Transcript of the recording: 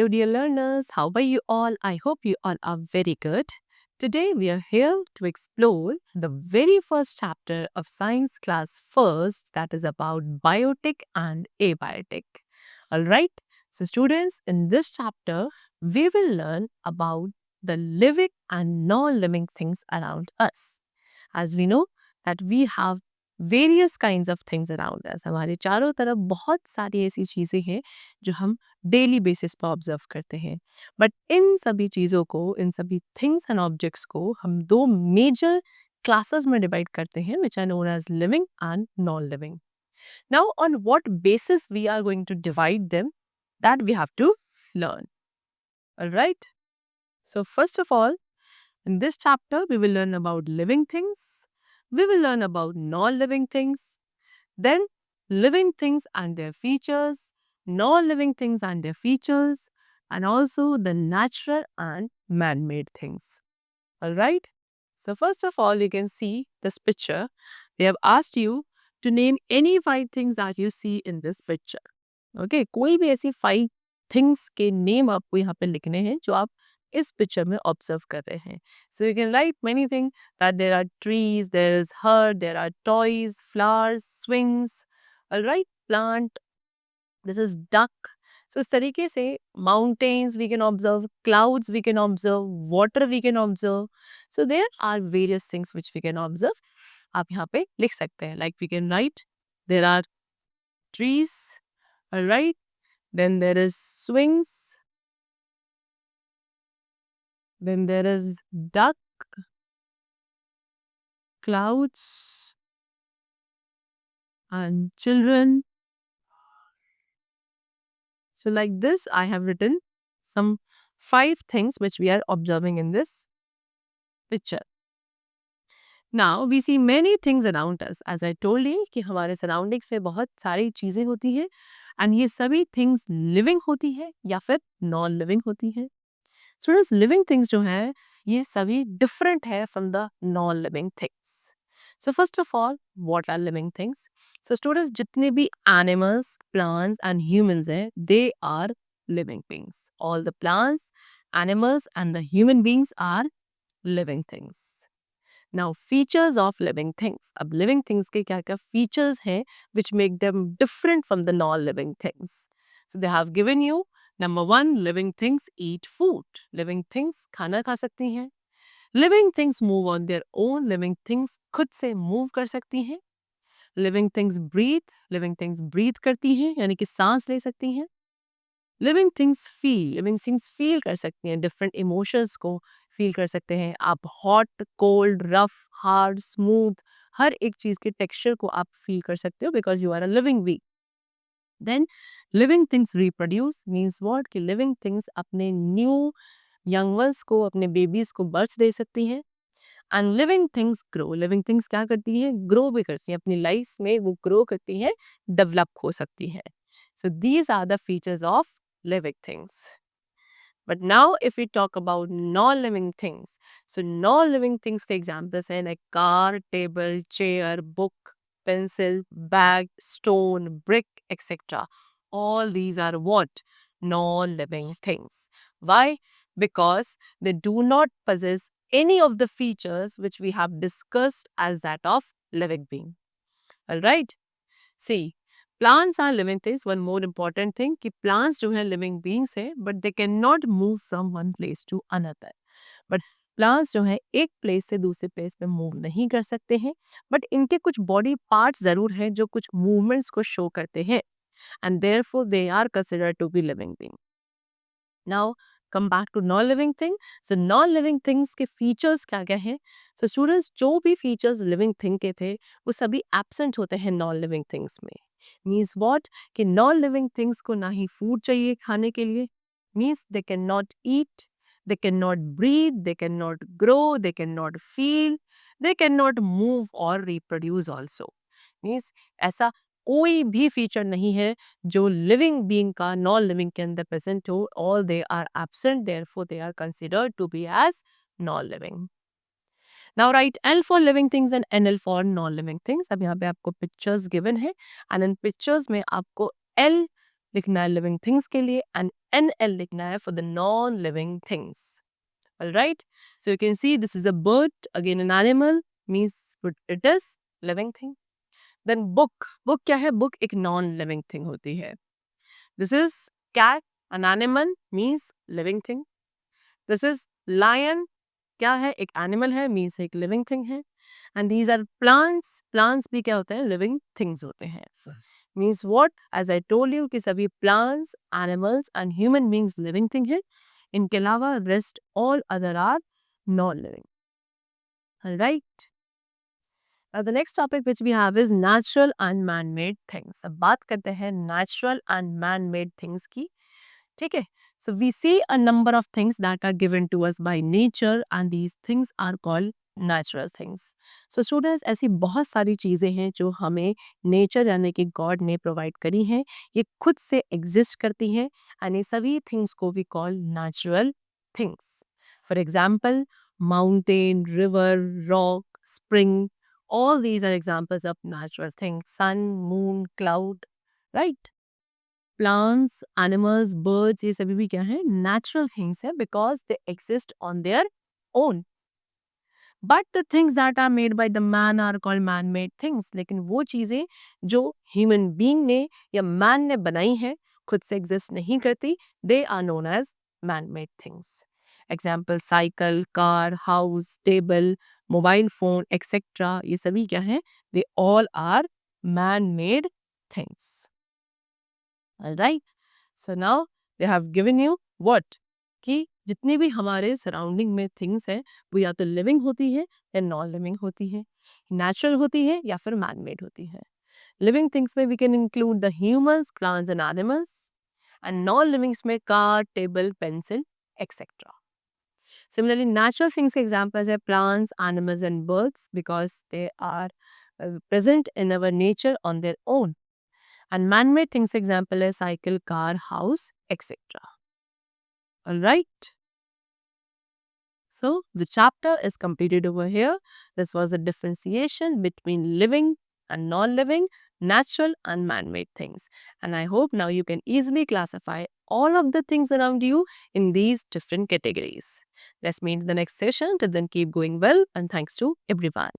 Hello, dear learners. How are you all? I hope you all are very good. Today, we are here to explore the very first chapter of Science Class First, that is about biotic and abiotic. All right. So, students, in this chapter, we will learn about the living and non living things around us. As we know that we have various kinds of things around us, हमारे चारों तरफ बहुत सारी ऐसी चीज़ें हैं जो हम डेली बेसिस पर ऑब्जर्व करते हैं। बट इन सभी चीज़ों को, इन सभी थिंग्स एंड ऑब्जेक्ट्स को हम दो मेजर क्लासेस में डिवाइड करते हैं, which are known as living and non living. Now on what basis we are going to divide them, that we have to learn. Alright, so first of all, in this chapter we will learn about living things, we will learn about non-living things, then living things and their features, non-living things and their features, and also the natural and man-made things. All right? So first of all, you can see this picture. They have asked you to name any 5 things that you see in this picture. Okay? कोई भी ऐसी 5 things के name आपको यहाँ पे लिखने हैं जो आप इस पिक्चर में ऑब्जर्व कर रहे हैं. So you can write many things, that there are trees, there is her, there are toys, flowers, swings, all right, plant, this is duck. So इस तरीके से mountains we can observe, clouds we can observe, water we can observe. So there are various things which we can observe. आप यहाँ पे लिख सकते हैं, like we can write there are trees, all right, then there is swings, then there is duck, clouds, and children. So like this, I have written some 5 things which we are observing in this picture. Now we see many things around us. As I told you कि हमारे surroundings में बहुत सारी चीजें होती हैं and ये सभी things living होती है या फिर non living होती है. Students, living things जो है ये सभी different है from the non living things. So first of all, what are living things? So students, जितने भी animals, plants and humans हैं, they are living beings. All the plants, animals and the human beings are living things. Now features of living things. अब living things के क्या क्या features हैं which make them different from the non-living things. So they have given you, number 1, living things eat food. Living things खाना खा सकती हैं. Living things move on their own. Living things खुद से move कर सकती हैं. Living things breathe. Living things breathe करती हैं यानी कि सांस ले सकती हैं. Living things feel, living things feel कर सकती हैं, डिफरेंट इमोशंस को फील कर सकते हैं आप. Hot, cold, rough, hard, smooth, हर एक चीज़ के टेक्सचर को आप फील कर सकते हो because you are a living being. Then living things reproduce means what कि लिविंग थिंग्स अपने न्यू यंग वंस को, अपने बेबीज को बर्थ दे सकती हैं. And living things grow, living things क्या करती हैं, ग्रो भी करती हैं अपनी लाइफ में, वो ग्रो करती हैं, डेवलप हो सकती है. So these are the features of living things. But now if we talk about non-living things, so non-living things के examples हैं like car, table, chair, book, pencil, bag, stone, brick, etc. All these are what? Non-living things. Why? Because they do not possess any of the features which we have discussed as that of living being. Alright? See, plants are living things. One more important thing कि plants जो है living beings है but they cannot move from one place to another. But plants जो है एक place से दूसरे place पे move नहीं कर सकते हैं but इनके कुछ body parts ज़रूर हैं जो कुछ movements को show करते हैं and therefore they are considered to be living being. Now come back to non-living thing. So non-living things के features क्या क्या हैं? So students, जो भी features living thing के थे वो सभी absent होते हैं non-living things में. Means what? कि non-living things को ना ही food चाहिए खाने के लिए. Means they cannot eat, they cannot breathe, they cannot grow, they cannot feel, they cannot move or reproduce also. Means ऐसा कोई भी फीचर नहीं है जो लिविंग बीइंग का नॉन लिविंग के अंदर प्रेजेंट हो. All they are absent, therefore they are considered to be as non living. Now write L for living things and NL for non living things. अब यहाँ पे आपको पिक्चर्स गिवन है and in pictures में आपको L लिखना है living things के लिए एंड NL लिखना है for the non living things. Alright? So you can see this is a bird, again an animal, means it is living thing. Then book. Book क्या है? Book एक non-living thing होती है. This is cat, an animal, means living thing. This is lion. क्या है? एक animal है, means एक living thing है. And these are plants. Plants भी क्या होते हैं? Living things होते हैं. Means what? As I told you कि सभी plants, animals and human beings living thing है. इनके अलावा rest all other are non-living. Alright. Now the next topic which we have is natural and man-made things. अब बात करते हैं natural and man-made things की. ठीक है? So we see a number of things that are given to us by nature and these things are called natural things. So students ऐसी बहुत सारी चीज़ें हैं जो हमें नेचर यानी कि गॉड ने प्रोवाइड करी हैं. ये खुद से एग्जिस्ट करती हैं and ये सभी थिंग्स को we call natural things. For example, mountain, river, rock, spring, all these are examples of natural things. Sun, moon, cloud, right? Plants, animals, birds, ये सभी भी क्या है? Natural things है because they exist on their own. But the things that are made by the man are called man-made things. लेकिन वो चीज़ें जो human being ने या man ने बनाई हैं खुद से exist नहीं करती, they are known as man-made things. Example cycle, car, house, table, mobile phone, etc. ये सभी क्या हैं? They all are man-made things. Alright. So now they have given you what? कि जितनी भी हमारे सराउंडिंग में थिंग्स हैं वो या तो लिविंग होती है या नॉन लिविंग होती है, नेचुरल होती है या फिर मैन मेड होती है. लिविंग थिंग्स में we can include the humans, plants and animals and non livings में car, table, pencil etcetera. Similarly, natural things examples are plants, animals and birds because they are present in our nature on their own. And man-made things example is cycle, car, house, etc. Alright. So the chapter is completed over here. This was a differentiation between living and non-living, natural and man-made things. And I hope now you can easily classify all of the things around you in these different categories. Let's meet in the next session. Till then keep going well and thanks to everyone.